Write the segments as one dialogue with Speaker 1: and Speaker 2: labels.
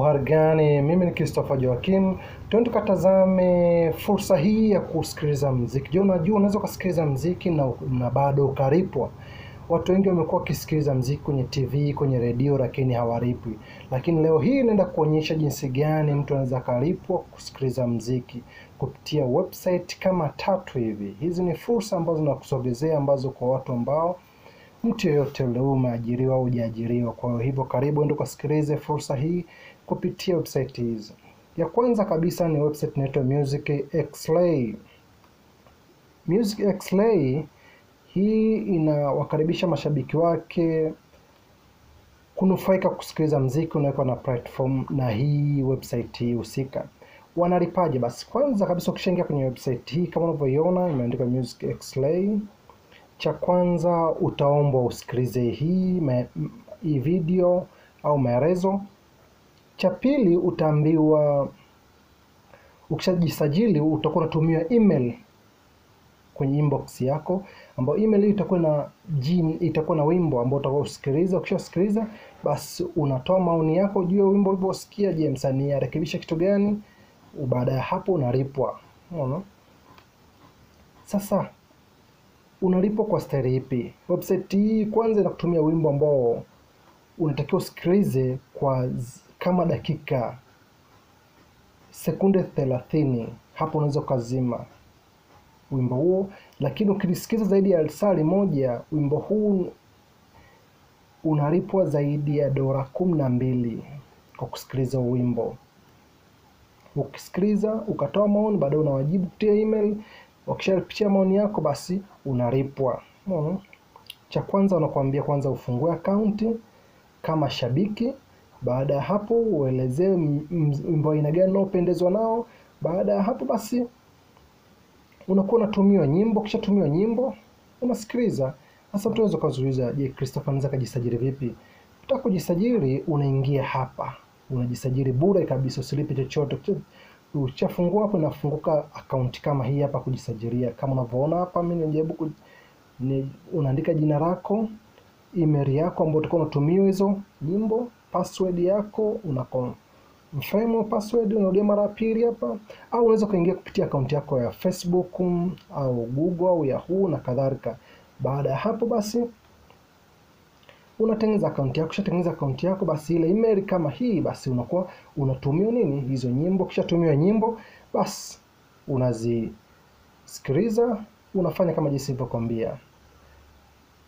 Speaker 1: Uharigani, mimi ni Christopher Joakim. Twende tukatazame fursa hii ya kusikiliza muziki. Je, unajua unaweza kusikiliza muziki na bado ukalipwa? Watu wengi wamekuwa wakisikiliza muziki kwenye TV, kwenye redio, lakini hawaripwi. Lakini leo hii naenda kuonyesha jinsi gani mtu anaweza kalipwa kusikiliza muziki kupitia website kama 3 hivi. Hizi ni fursa ambazo nakusogezea ambazo kwa watu ambao mtu yeyote leo umeajiriwa au hujaajiriwa. Kwa hivyo karibu ndio kusikilize fursa hii kupitia website hizi. Ya kwanza kabisa ni website inaitwa MusicXlay. MusicXlay hii inawakaribisha mashabiki wake kunufaika kusikiliza muziki unawekwa na platform na hii website hii husika. Wanalipaje? Basi kwanza kabisa ukishaingia kwenye website hii kama unavyoiona imeandikwa MusicXlay, cha kwanza utaombwa usikilize hii video au maelezo. Cha pili utaambiwa ukishajisajili utakuwa unatumia email kwenye inbox yako, ambapo email hii itakuwa na wimbo ambao utakuwa usikiliza. Ukishasikiliza basi unatoa maoni yako juu ya wimbo ulivyosikia. Je, msanii arekebisha kitu gani? Baada ya hapo unalipwa. Unaona? Sasa unalipwa kwa staili ipi? Website hii kwanza inakutumia wimbo ambao unatakiwa usikilize kwa kama dakika sekunde 30. Hapo unaweza kuzima wimbo huo, lakini ukisikiza zaidi ya risali moja wimbo huu unalipwa zaidi ya $12 kwa kusikiliza wimbo. Ukisikiliza ukatoa maoni, baadaye unawajibu kupitia email. Wakishapitia maoni yako basi unalipwa. Cha kwanza wanakuambia kwanza ufungue account kama shabiki. Baada ya hapo uelezee wimbo aina gani unaopendezwa nao. Baada ya hapo basi unakuwa unatumiwa nyimbo. Kisha tumiwa nyimbo unasikiliza. Sasa mtu anaweza kuuliza, je, Christopher anaweza kujisajili vipi? Ukitaka kujisajili unaingia hapa. Unajisajili bure kabisa, usilipe chochote. Ukishafungua hapo inafunguka account kama hii hapa kujisajilia. Kama unavyoona hapa mimi najaribu unaandika jina lako, email yako ambayo utakuwa unatumia hizo nyimbo, password yako, confirm password, unarudia mara pili hapa, au unaweza kuingia kupitia account yako ya Facebook au Google au Yahoo na kadhalika. Baada ya hapo basi unatengeneza account yako. Ukishatengeneza account yako basi ile email kama hii basi unakuwa unatumia hizo nyimbo. Kisha tumia nyimbo basi unazisikiliza, unafanya kama jinsi nilivyokuambia.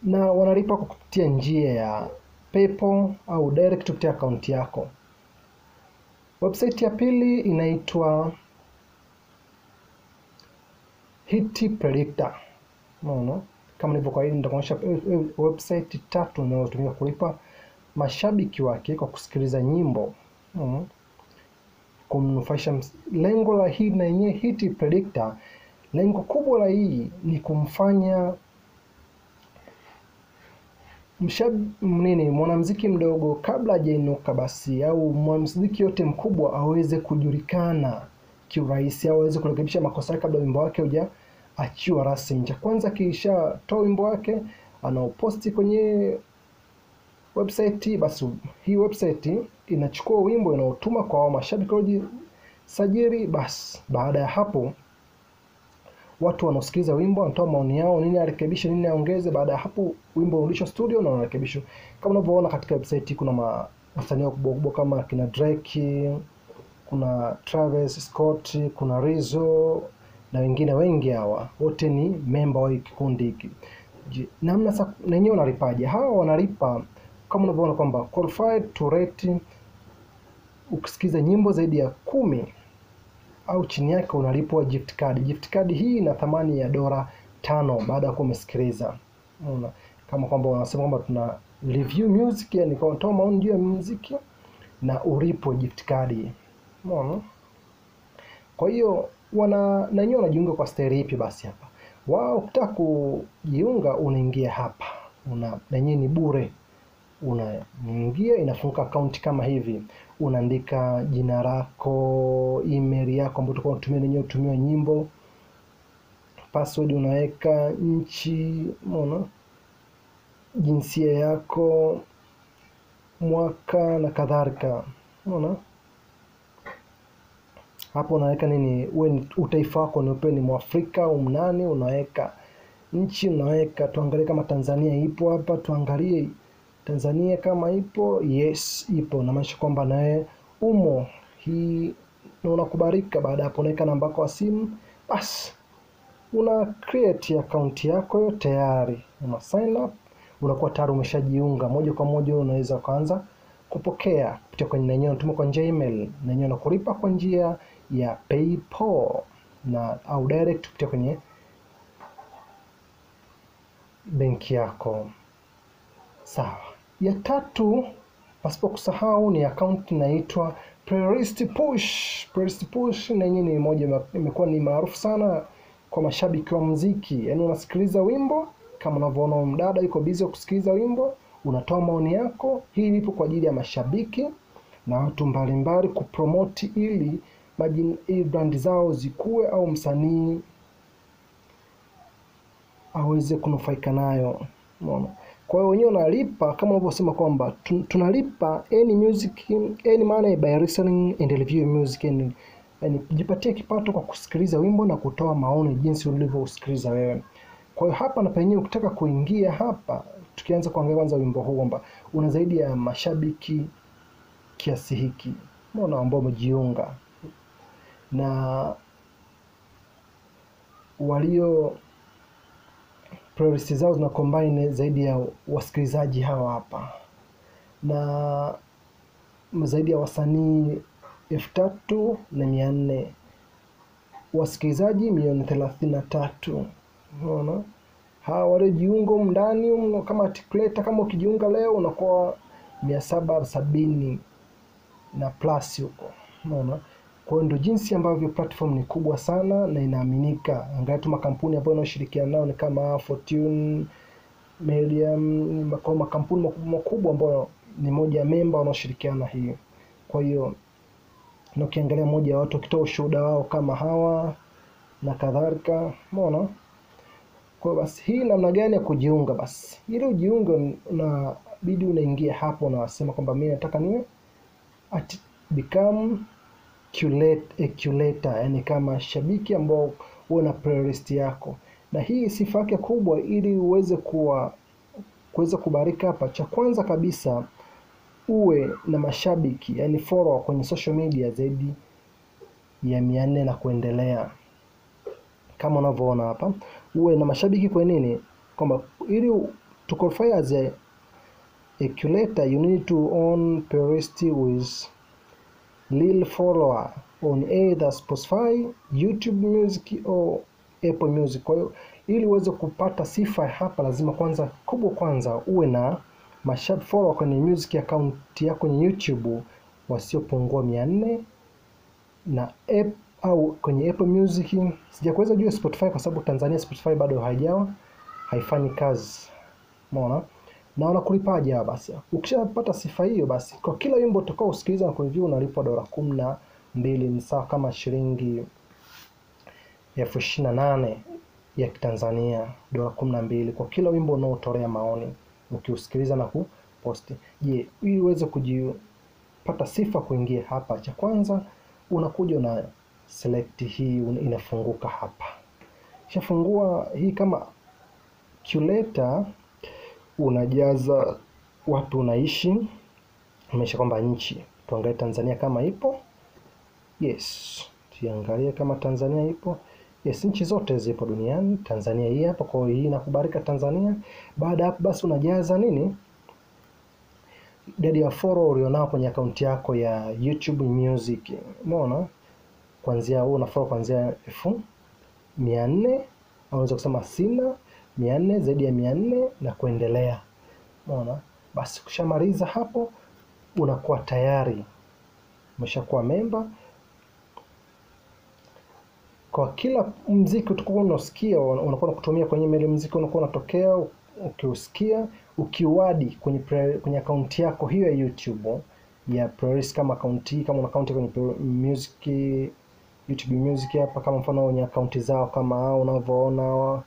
Speaker 1: Na wanalipa kwa kupitia njia ya PayPal au direct kupitia account yako. Website ya pili inaitwa Hit Predictor. Kama nilivyokuahidi nitakuonyesha website 3 zinazotumika kulipa mashabiki wake kwa kusikiliza nyimbo. Kumnufaisha. Lengo la hii na yenyewe Hit Predictor, lengo kubwa la hii ni kumfanya mwanamuziki mdogo kabla hajainuka basi au mwanamuziki yote mkubwa aweze kujulikana kiurahisi, au aweze kurekebisha makosa yake kabla wimbo wake hujaachiwa rasmi. Cha kwanza kisha toa wimbo wake anaoposti kwenye website, basi hii website inachukua wimbo inaotuma kwa mashabiki waliojisajili. Basi baada ya hapo watu wanaosikiliza wimbo wanatoa maoni yao, nini arekebishe, nini aongeze. Baada ya hapo wimbo unarudishwa studio na unarekebishwa. Kama unavyoona katika website kuna wasanii wakubwa kama kina Drake, kuna Travis Scott, kuna Rizzo na wengine wengi. Hawa wote ni member wa kikundi hiki. Namna sasa na wenyewe wanalipaje? Hawa wanalipa kama unavyoona kwamba qualified to rate. Ukisikiza nyimbo zaidi ya 10 au chini yake unalipwa gift card. Gift card hii ina thamani ya $5 baada ya kuwa umesikiliza. Unaona, kama kwamba wanasema kwamba tuna review music, yani kwa kutoa maoni juu ya muziki na ulipo gift card. Unaona? Kwa hiyo na wenyewe wanajiunga kwa staili ipi? Basi hapa wao ukitaka kujiunga unaingia hapa. Na wenyewe ni bure. Unaingia, inafunguka account kama hivi. Unaandika jina lako, email yako ambayo utakuwa unatumia wenyewe utumia nyimbo, password unaweka, nchi, jinsia yako, mwaka na kadhalika. Hapo unaweka nini, uwe utaifa wako ni upe, ni Mwafrika au mnani, unaweka nchi, unaweka tuangalie kama Tanzania ipo hapa, tuangalie Tanzania kama ipo. Yes, ipo, na maana kwamba nawe umo hii, na unakubarika. Baada hapo unaweka namba yako ya simu, basi una create account yako tayari, una sign up, unakuwa tayari umeshajiunga. Moja kwa moja unaweza kuanza kupokea kupitia kwenye nenyewe unatuma kwa njia email, nenyewe na kulipa kwa njia ya PayPal na au direct kupitia kwenye benki yako. Sawa. Ya tatu pasipo kusahau ni account inaitwa Playlist Push. Playlist Push na yenyewe ni moja imekuwa ni maarufu sana kwa mashabiki wa muziki. Yaani unasikiliza wimbo kama unavyoona mdada yuko busy kusikiliza wimbo, unatoa maoni yako. Hii ipo kwa ajili ya mashabiki na watu mbalimbali kupromote ili brand zao zikue au msanii aweze kunufaika nayo. Unaona? Kwa hiyo wenyewe unalipa kama unavyosema kwamba tunalipa any music, any money by listening and review music, yani jipatie kipato kwa kusikiliza wimbo na kutoa maoni jinsi ulivyosikiliza wewe. Kwa hiyo hapa na penyewe ukitaka kuingia hapa, tukianza kuangalia kwanza wimbo huu kwamba una zaidi ya mashabiki kiasi hiki, unaona, ambao wamejiunga na walio playlist zao zina combine zaidi ya wasikilizaji hawa hapa, na zaidi ya wasanii 3,400, wasikilizaji 133,000. Unaona, hawa waliojiunga ndani kama articulator, kama ukijiunga leo unakuwa 770 na plus huko. Unaona, kwa hiyo ndio jinsi ambavyo platform ni kubwa sana na inaaminika. Angalia tu makampuni ambayo yanashirikiana nao ni kama Fortune, Medium, kwa makampuni makubwa ambayo ni moja ya member wanaoshirikiana hii. Kwa hiyo na ukiangalia moja ya watu wakitoa ushuhuda wao kama hawa na kadhalika, umeona. Kwa basi hii namna gani ya kujiunga? Basi ili ujiunge unabidi unaingia hapo na wasema kwamba mimi nataka niwe become curator, yani kama shabiki ambao una playlist yako. Na hii sifa yake kubwa ili uweze kuweza kubarika hapa, cha kwanza kabisa uwe na mashabiki, yani follow kwenye social media zaidi ya 400 na kuendelea. Kama unavyoona hapa, uwe na mashabiki. Kwa nini? Kwamba ili to qualify as a curator you need to own playlist with real follower on either Spotify, YouTube Music or Apple Music. Kwa hiyo ili uweze kupata sifa hapa lazima kwanza uwe na mashabiki follower kwenye music account yako kwenye YouTube wasiopungua 400 na au kwenye Apple Music. Sijakuweza juu Spotify kwa sababu Tanzania Spotify bado haifanyi kazi. Umeona? Na unakulipaje hapa basi? Ukishapata sifa hiyo basi kwa kila wimbo utakao usikiliza na kureview unalipwa $12, ni sawa kama shilingi 28,000 ya Tanzania, $12 kwa kila wimbo unaotolea maoni ukiusikiliza na kuposti. Je, ili uweze kujipata sifa kuingia hapa, cha kwanza unakuja na select hii inafunguka hapa. Shafungua hii kama curator, unajaza wapi unaishi, umesha kwamba nchi. Tuangalie Tanzania kama ipo. Yes, tuangalie kama Tanzania ipo. Yes, nchi zote zipo duniani. Tanzania hii hapa, kwa hiyo hii inakubarika Tanzania. Baada hapo basi unajaza nini? Idadi ya follow ulionao kwenye akaunti yako ya YouTube Music. Umeona? Kuanzia una follow kuanzia 400, unaweza kusema sina 400, zaidi ya 400 na kuendelea. Umeona? Basi kushamaliza hapo unakuwa tayari umeshakuwa member. Kwa kila muziki utakuwa unasikia unakuwa kutumia kwenye email, muziki unakuwa unatokea ukiusikia ukiwadi kwenye account yako hiyo ya YouTube ya playlist. Kama account kama una account kwenye music YouTube Music hapa, kama mfano kwenye account zao kama hao unavyoona,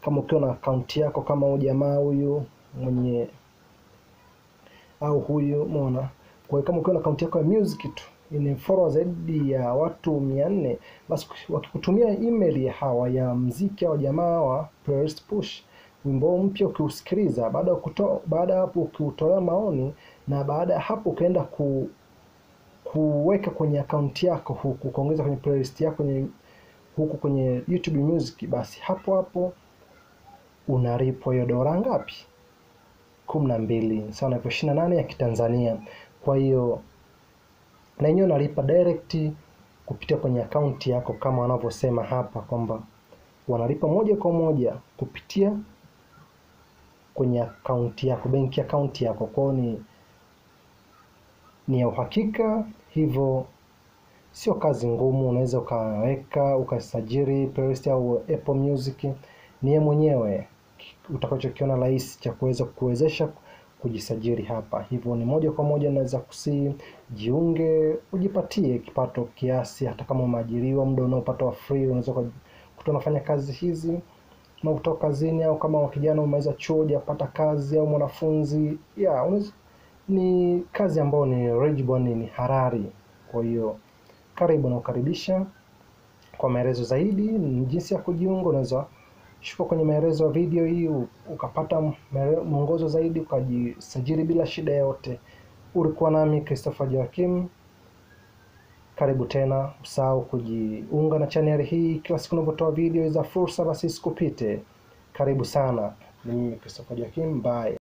Speaker 1: kama ukiwa na account yako kama huyu jamaa huyu mwenye au huyu, umeona. Kwa hiyo kama ukiwa na account yako ya music tu ina follow zaidi ya watu 400, basi wakikutumia email ya hawa ya mziki au jamaa wa playlist push, wimbo mpya ukiusikiliza, baada ya hapo ukiutolea maoni, na baada ya hapo ukaenda kuweka kwenye akaunti yako huku, kuongeza kwenye playlist yako huku kwenye YouTube Music, basi hapo hapo unalipwa hiyo dola ngapi? 12, sawa na 28 ya Kitanzania. Kwa hiyo na yenyewe unalipa direct kupitia kwenye akaunti yako, kama wanavyosema hapa kwamba wanalipa moja kwa moja kupitia kwenye akaunti yako, benki akaunti yako. Kwa hiyo ni ya uhakika, hivyo sio kazi ngumu. Unaweza ukasajili playlist au Apple Music, ni yeye mwenyewe utakachokiona rahisi cha kuwezesha kujisajili hapa. Hivyo ni moja kwa moja naweza jiunge, ujipatie kipato kiasi, hata kama umeajiriwa, muda unaopata wa free unaweza unafanya kazi hizi na kutoka kazini, au kama kijana umeweza chuo hujapata kazi, au mwanafunzi ni kazi ambayo ni eligible, ni halali. Kwa hiyo karibu na ukaribisha. Kwa maelezo zaidi ni jinsi ya kujiunga, unaweza shuka kwenye maelezo ya video hii ukapata mwongozo zaidi, ukajisajili bila shida yote. Ulikuwa nami Christopher Joakim. Karibu tena, usahau kujiunga na channel hii kila siku ninapotoa video za fursa, basi sikupite. Karibu sana. Mimi Christopher Joakim, bye.